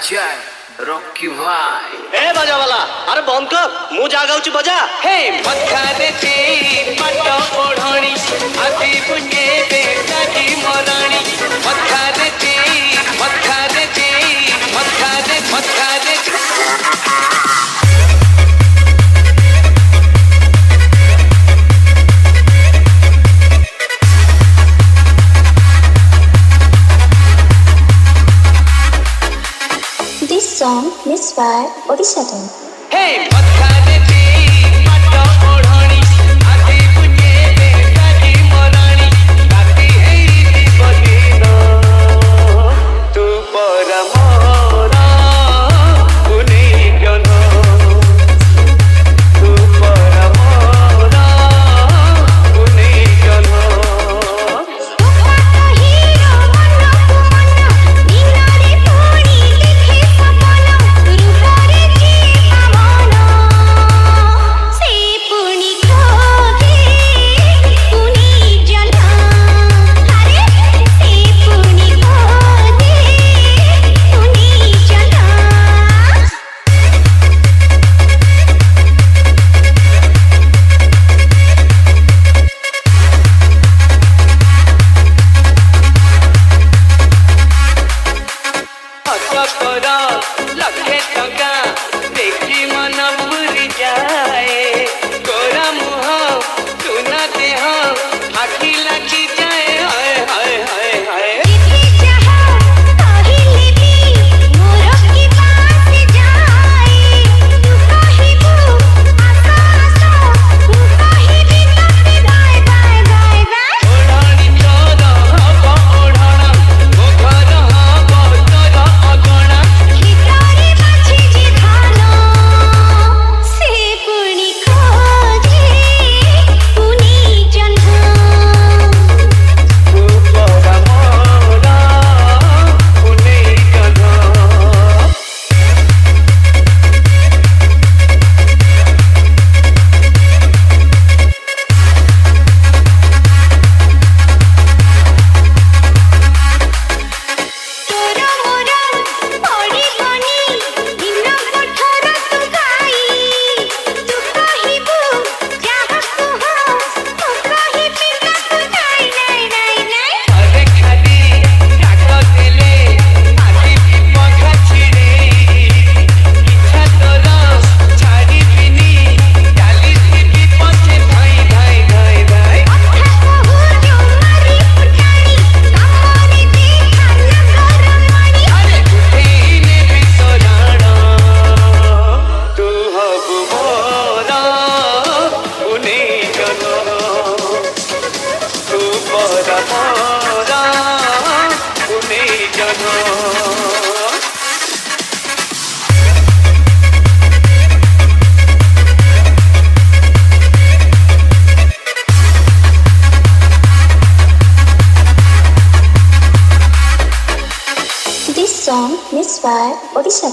जय रॉकी भाई ए बजा वाला अरे बंद कर मु जागाउची बजा हे मथारे ते पटो ओढणी आधी बुझे बे ताजी मराणी मथारे ते मथारे This song is by Odisha. हे मथारे ते पटो ओढणी आधी बुझे बे ताजी मराणी राती हेरी बदिनो तू परमोरा पुनी जन तू परमोरा पुनी जन लखे टका देखी मन बुरी जाए गोरा मुह सुना देह आखी लगी जाए हाय हाय हाय हाय This song is by Odisha.